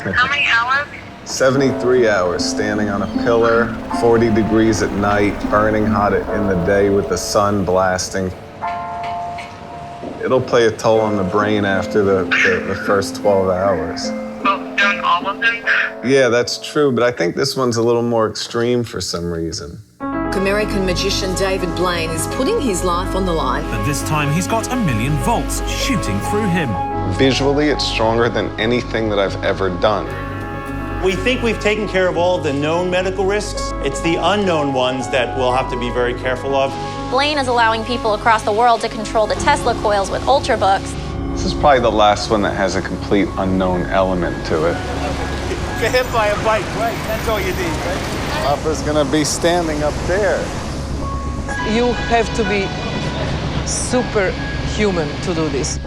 How many hours? 73 hours standing on a pillar, 40 degrees at night, burning hot in the day with the sun blasting. It'll play a toll on the brain after the first 12 hours. Well, don't all of them? Yeah, that's true, but I think this one's a little more extreme for some reason. American magician David Blaine is putting his life on the line. But this time he's got 1,000,000 volts shooting through him. Visually, it's stronger than anything that I've ever done. We think we've taken care of all the known medical risks. It's the unknown ones that we'll have to be very careful of. Blaine is allowing people across the world to control the Tesla coils with Ultrabooks. This is probably the last one that has a complete unknown element to it. Get hit by a bike, right? That's all you need, right? Papa's gonna be standing up there. You have to be superhuman to do this.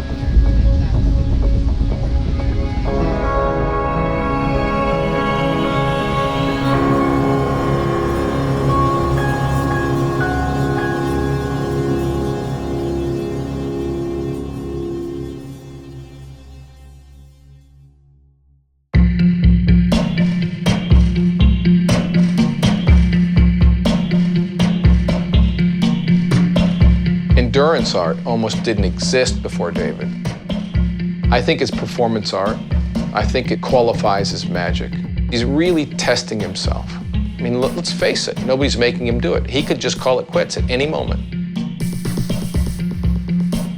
Endurance art almost didn't exist before David. I think it's performance art. I think it qualifies as magic. He's really testing himself. I mean, let's face it, nobody's making him do it. He could just call it quits at any moment.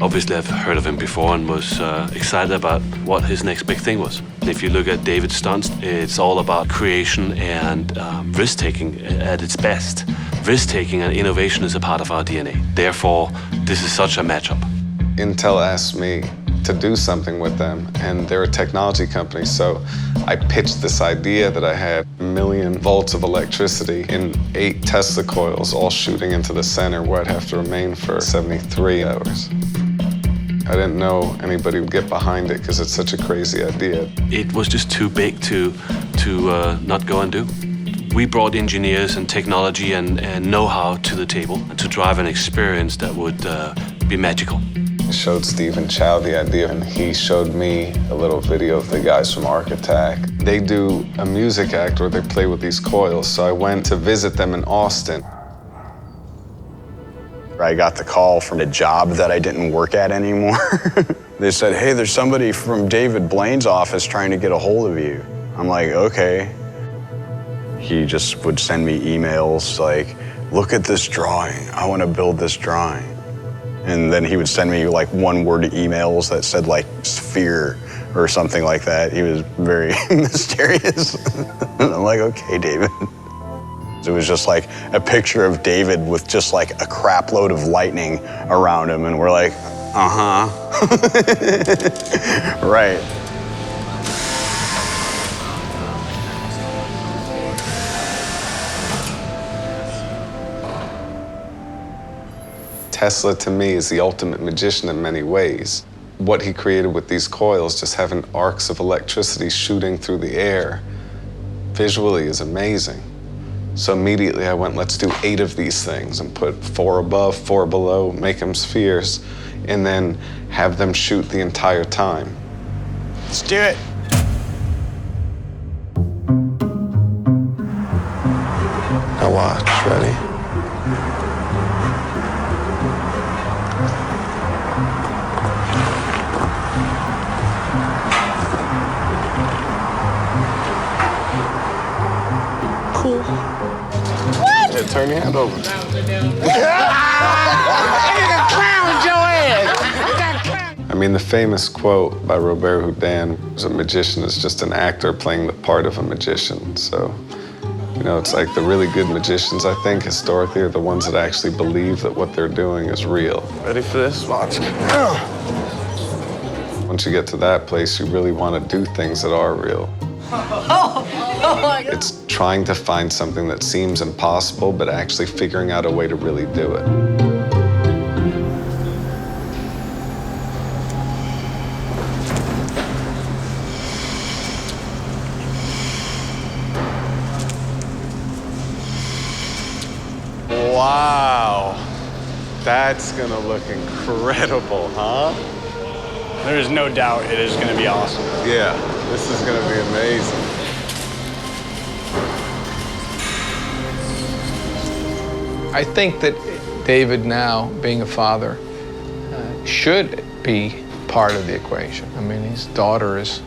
Obviously, I've heard of him before and was excited about what his next big thing was. If you look at David's stunts, it's all about creation and risk-taking at its best. Risk-taking and innovation is a part of our DNA. Therefore, this is such a matchup. Intel asked me to do something with them, and they're a technology company, so I pitched this idea that I had 1,000,000 volts of electricity in 8 Tesla coils, all shooting into the center, where I'd have to remain for 73 hours. I didn't know anybody would get behind it because it's such a crazy idea. It was just too big to not go and do. We brought engineers and technology and know-how to the table to drive an experience that would be magical. I showed Stephen Chow the idea, and he showed me a little video of the guys from ArcAttack. They do a music act where they play with these coils, so I went to visit them in Austin. I got the call from a job that I didn't work at anymore. They said, hey, there's somebody from David Blaine's office trying to get a hold of you. I'm like, okay. He just would send me emails like, look at this drawing. I want to build this drawing. And then he would send me like one-word emails that said like Faire or something like that. He was very mysterious. And I'm like, okay, David. It was just like a picture of David with just like a crap load of lightning around him. And we're like, uh-huh. Right. Tesla, to me, is the ultimate magician in many ways. What he created with these coils, just having arcs of electricity shooting through the air, visually is amazing. So immediately I went, let's do 8 of these things and put 4 above, 4 below, make them spheres, and then have them shoot the entire time. Let's do it. Now watch, ready? Cool. What? Yeah, turn your hand over. I mean, the famous quote by Robert Houdin was, a magician is just an actor playing the part of a magician. So, you know, it's like the really good magicians, I think, historically, are the ones that actually believe that what they're doing is real. Ready for this? Watch. Once you get to that place, you really want to do things that are real. It's trying to find something that seems impossible, but actually figuring out a way to really do it. Wow, that's gonna look incredible, huh? There is no doubt it is going to be awesome. Yeah, this is going to be amazing. I think that David now, being a father, should be part of the equation. I mean, his daughter is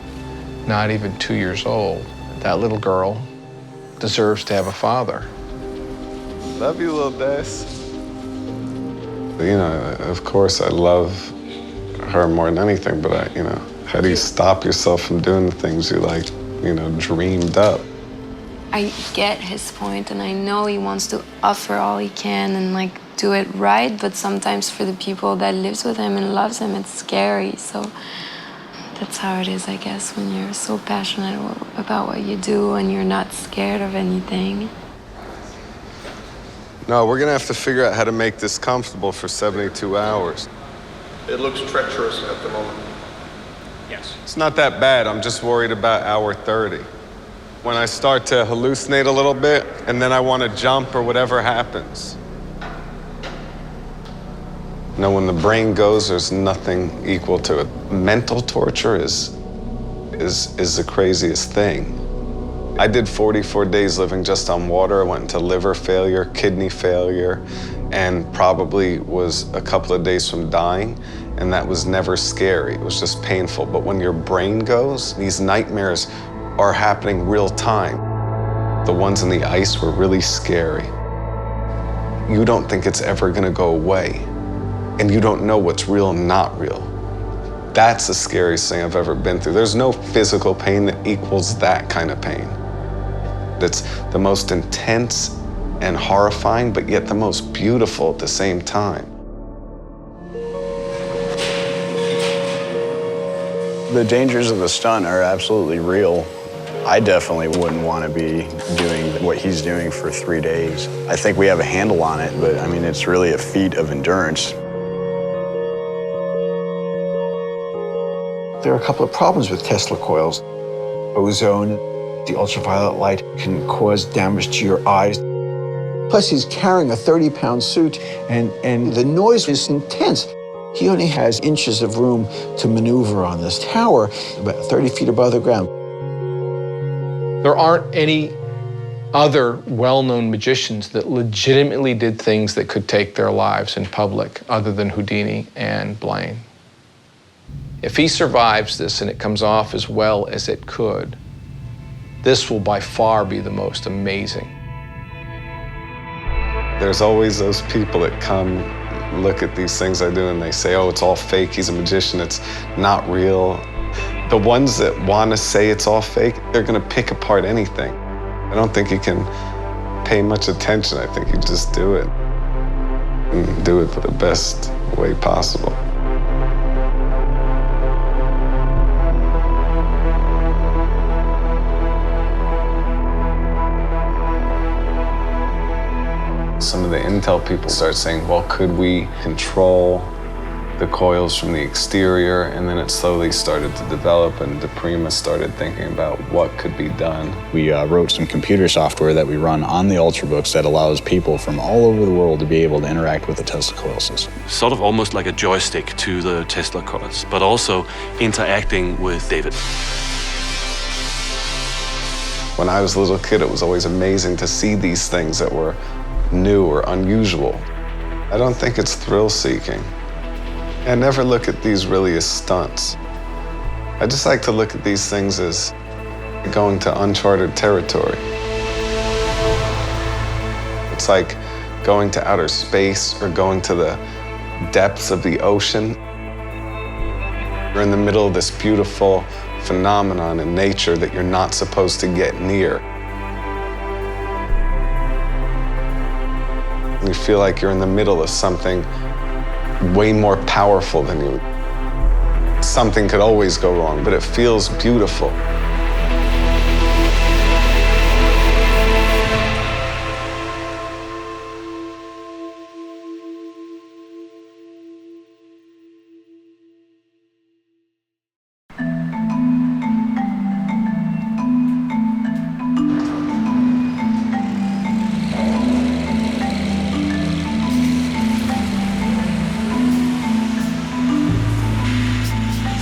not even 2 years old. That little girl deserves to have a father. Love you, little Des. You know, of course, I love her more than anything, but how do you stop yourself from doing the things you dreamed up? I get his point, and I know he wants to offer all he can and do it right, but sometimes for the people that lives with him and loves him, it's scary. So that's how it is, I guess, when you're so passionate about what you do and you're not scared of anything. No, we're gonna have to figure out how to make this comfortable for 72 hours. It looks treacherous at the moment. Yes. It's not that bad. I'm just worried about hour 30. When I start to hallucinate a little bit, and then I want to jump or whatever happens. When the brain goes, there's nothing equal to it. Mental torture is the craziest thing. I did 44 days living just on water. I went into liver failure, kidney failure, and probably was a couple of days from dying, and that was never scary. It was just painful. But when your brain goes, these nightmares are happening real time. The ones in the ice were really scary. You don't think it's ever gonna go away, and you don't know what's real and not real. That's the scariest thing I've ever been through. There's no physical pain that equals that kind of pain. That's the most intense and horrifying, but yet the most beautiful at the same time. The dangers of the stunt are absolutely real. I definitely wouldn't want to be doing what he's doing for 3 days. I think we have a handle on it, but I mean, it's really a feat of endurance. There are a couple of problems with Tesla coils. Ozone, the ultraviolet light can cause damage to your eyes. Plus, he's carrying a 30-pound suit, and the noise is intense. He only has inches of room to maneuver on this tower, about 30 feet above the ground. There aren't any other well-known magicians that legitimately did things that could take their lives in public other than Houdini and Blaine. If he survives this and it comes off as well as it could, this will by far be the most amazing. There's always those people that come look at these things I do and they say, oh, it's all fake, he's a magician, it's not real. The ones that want to say it's all fake, they're going to pick apart anything. I don't think you can pay much attention. I think you just do it. And do it the best way possible. Some of the intel people start saying, well, could we control the coils from the exterior? And then it slowly started to develop, and DePrima started thinking about what could be done. We wrote some computer software that we run on the Ultrabooks that allows people from all over the world to be able to interact with the Tesla coil system. Sort of almost like a joystick to the Tesla coils, but also interacting with David. When I was a little kid, it was always amazing to see these things that were new or unusual. I don't think it's thrill-seeking. I never look at these really as stunts. I just like to look at these things as going to uncharted territory. It's like going to outer space or going to the depths of the ocean. You're in the middle of this beautiful phenomenon in nature that you're not supposed to get near. You feel like you're in the middle of something way more powerful than you. Something could always go wrong, but it feels beautiful.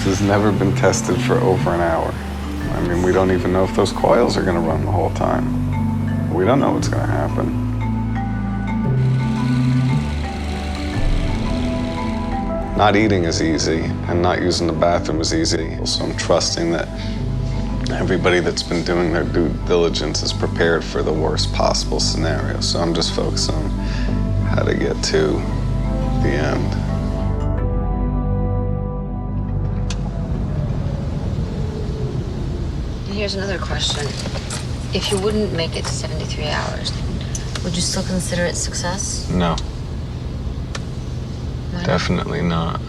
has never been tested for over an hour. I mean, we don't even know if those coils are gonna run the whole time. We don't know what's gonna happen. Not eating is easy, and not using the bathroom is easy. So I'm trusting that everybody that's been doing their due diligence is prepared for the worst possible scenario. So I'm just focused on how to get to the end. Here's another question. If you wouldn't make it to 73 hours, would you still consider it success? No. Why not? Definitely not.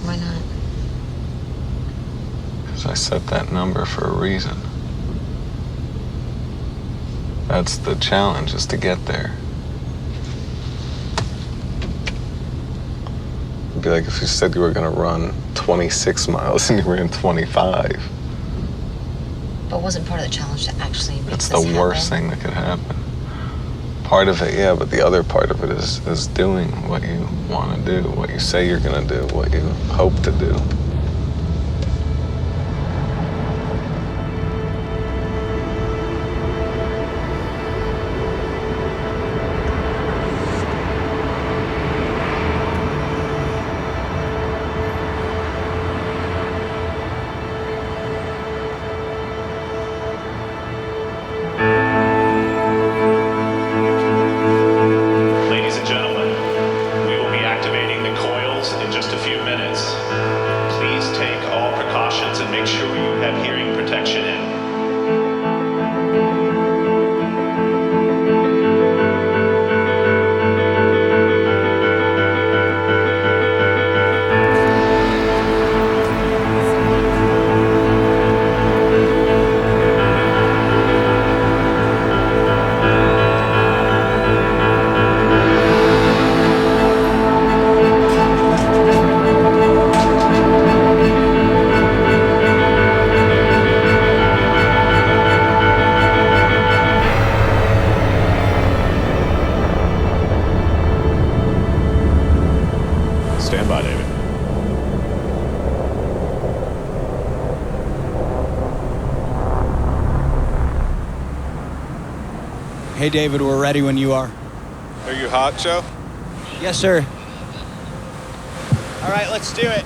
Why not? Because I set that number for a reason. That's the challenge, is to get there. It'd be like if you said you were gonna run 26 miles and you ran 25. But wasn't part of the challenge to actually make That's this the worst thing that could happen. Part of it, yeah, but the other part of it is doing what you want to do, what you say you're gonna do, what you hope to do. Ladies and gentlemen, we will be activating the coils in just a few minutes. Please take all precautions and make sure you have hearing protection in. Stand by, David. Hey, David, we're ready when you are. Are you hot, Joe? Yes, sir. All right, let's do it.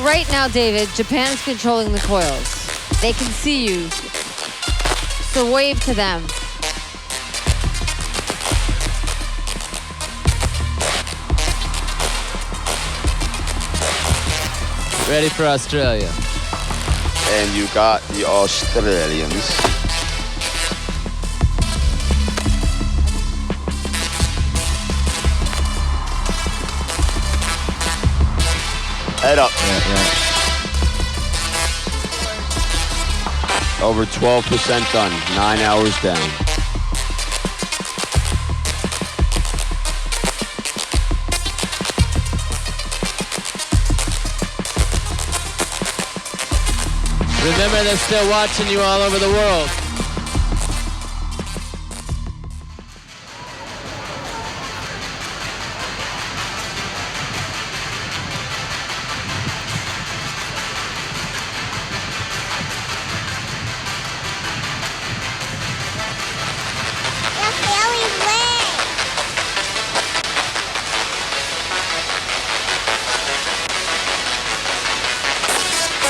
Right now, David, Japan's controlling the coils. They can see you. So wave to them. Ready for Australia. And you got the Australians. Head up. Yeah. Over 12% done. 9 hours down. Remember, they're still watching you all over the world.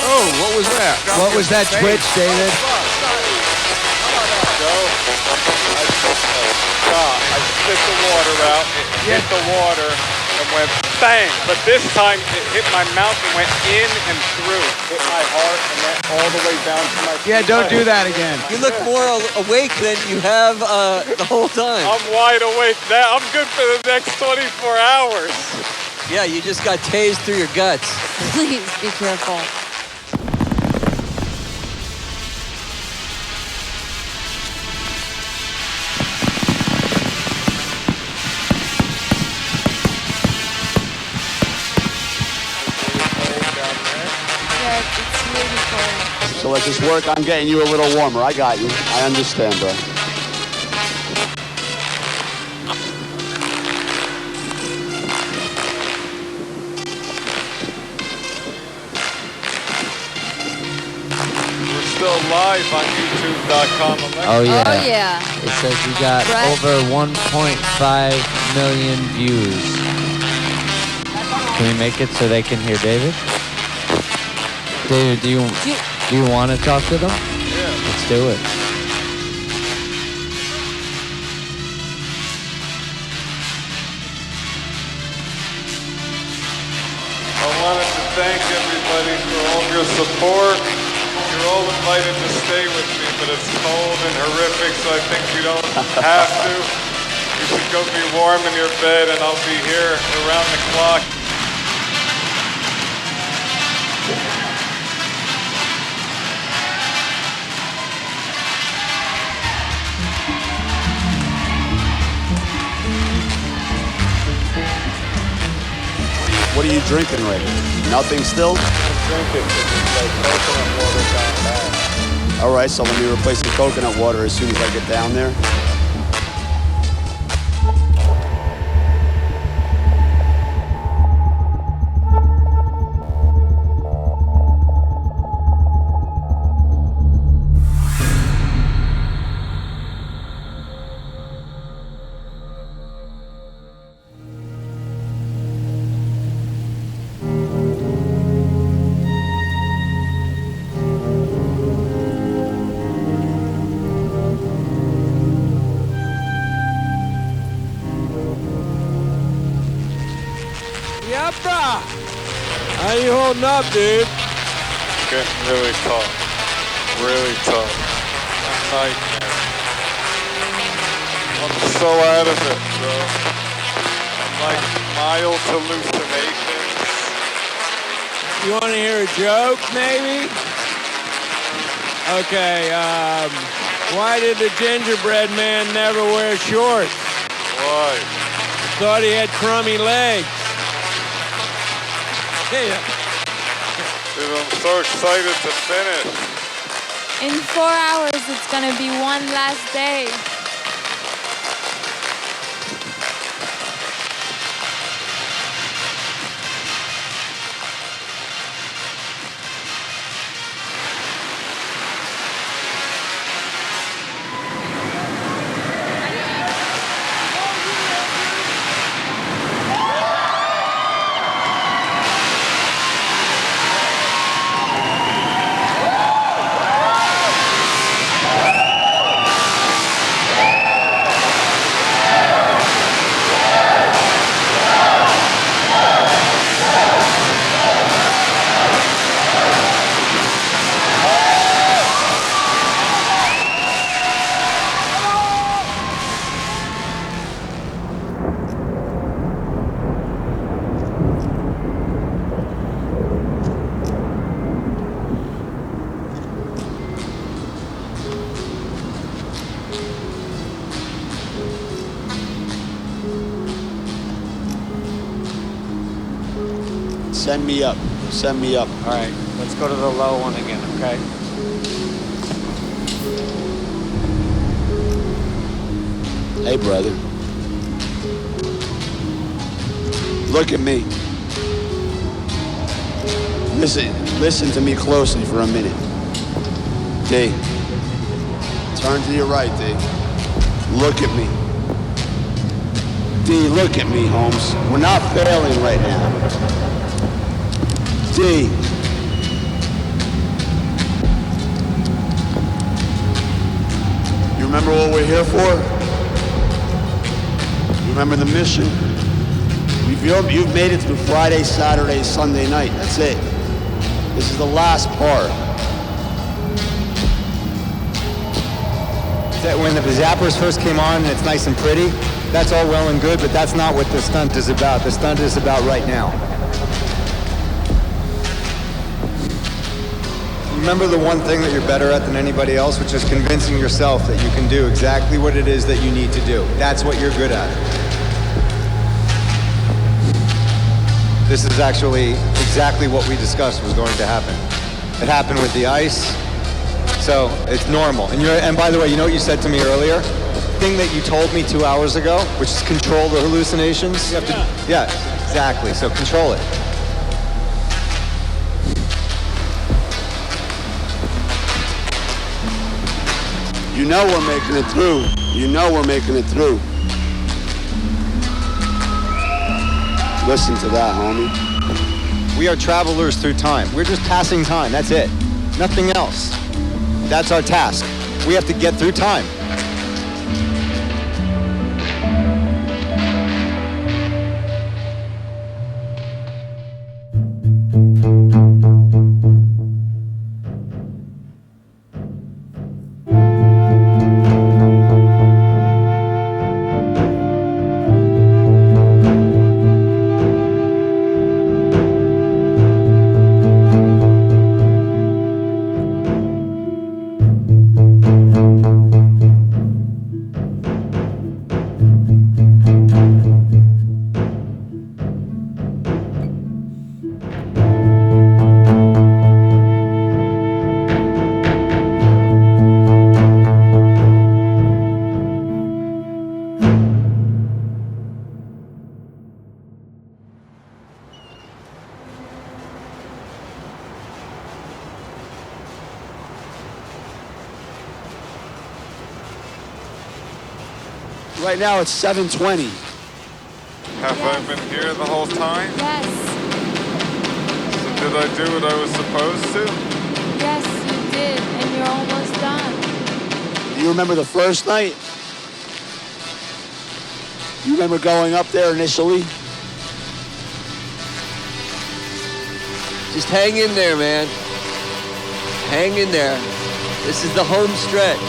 Oh, what was that? What was that twitch, David? I spit the water out, it hit the water and went bang, but this time it hit my mouth and went in and through. Hit my heart and went all the way down to my Yeah, don't do that again. You look more awake than you have the whole time. I'm wide awake now. I'm good for the next 24 hours. Yeah, you just got tased through your guts. Please be careful. So let's just work on getting you a little warmer. I got you. I understand, bro. We're still live on YouTube.com. Oh yeah. Oh yeah. It says we got over 1.5 million views. Can we make it so they can hear David? David, do you want to talk to them? Yeah. Let's do it. I wanted to thank everybody for all your support. You're all invited to stay with me, but it's cold and horrific, so I think we don't have to. You should go be warm in your bed, and I'll be here around the clock. What are you drinking right now? Nothing still? I'm drinking like coconut water down bad. All right, so let me replace the coconut water as soon as I get down there. How you holding up, dude? Getting really tough. Really tough. A nightmare. I'm so out of it, bro. I'm like mild hallucinations. You want to hear a joke, maybe? Okay, why did the gingerbread man never wear shorts? Why? Thought he had crummy legs. Yeah. Dude, I'm so excited to finish. In 4 hours, it's gonna be one last day. Send me up. Send me up. All right, let's go to the low one again, okay? Hey, brother. Look at me. Listen to me closely for a minute. D. Turn to your right, D. Look at me. D, look at me, Holmes. We're not failing right now. D. You remember what we're here for? You remember the mission? You've made it through Friday, Saturday, Sunday night. That's it. This is the last part. That when the zappers first came on and it's nice and pretty, that's all well and good, but that's not what the stunt is about. The stunt is about right now. Remember the one thing that you're better at than anybody else, which is convincing yourself that you can do exactly what it is that you need to do. That's what you're good at. This is actually exactly what we discussed was going to happen. It happened with the ice, so it's normal. And by the way, you know what you said to me earlier? The thing that you told me 2 hours ago, which is control the hallucinations. You have to, yeah, exactly. So control it. You know we're making it through. You know we're making it through. Listen to that, homie. We are travelers through time. We're just passing time. That's it. Nothing else. That's our task. We have to get through time. Right now it's 7:20. Have I been here the whole time? Yes. So did I do what I was supposed to? Yes, you did, and you're almost done. Do you remember the first night? You remember going up there initially? Just hang in there, man. Hang in there. This is the home stretch.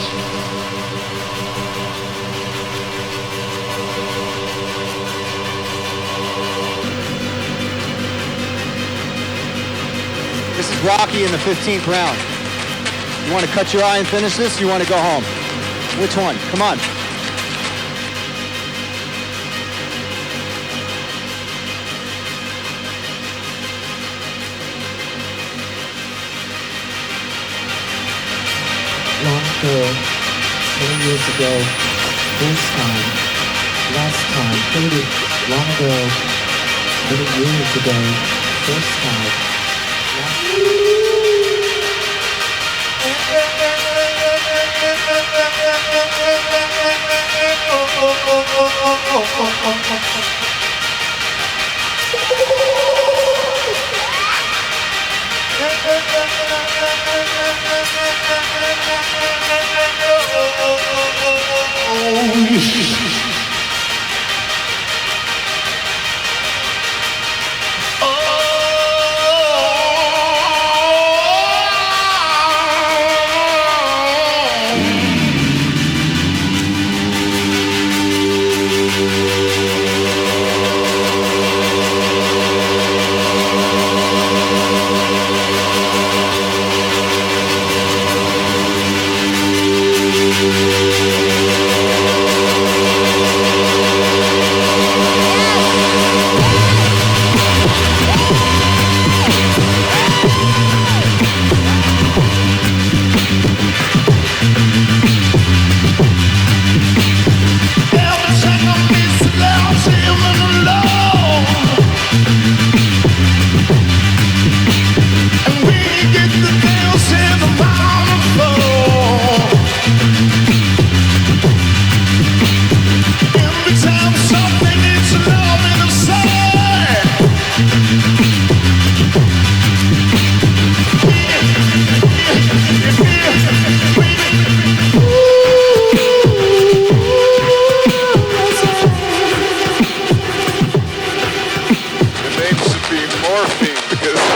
This is Rocky in the 15th round. You want to cut your eye and finish this? You want to go home? Which one? Come on. Long ago, 20 years ago, first time, last time, 30, long ago, 30 years ago, first time.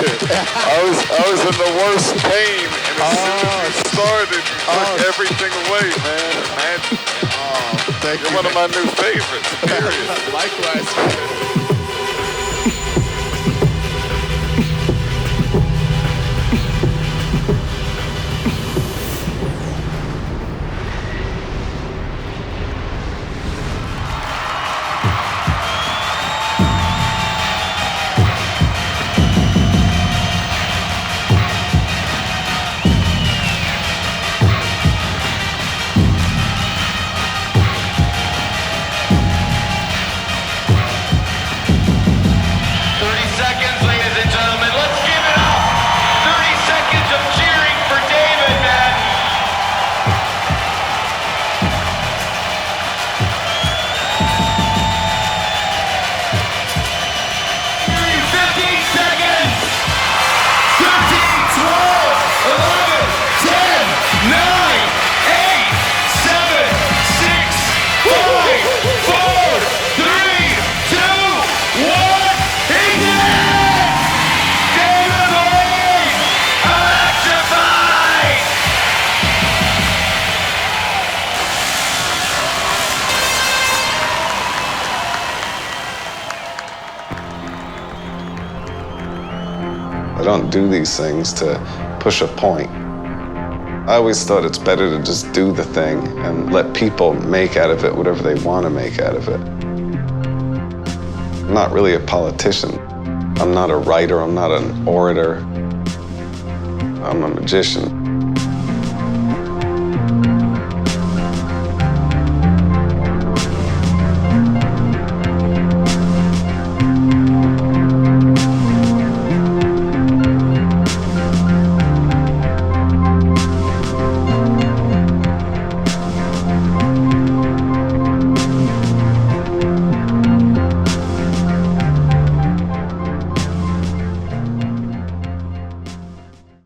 it. I was in the worst pain, and as soon as you started, you took everything away, man. Imagine. Thank You're you, one of my new favorites, period. Likewise, man. I don't do these things to push a point. I always thought it's better to just do the thing and let people make out of it whatever they want to make out of it. I'm not really a politician. I'm not a writer. I'm not an orator. I'm a magician.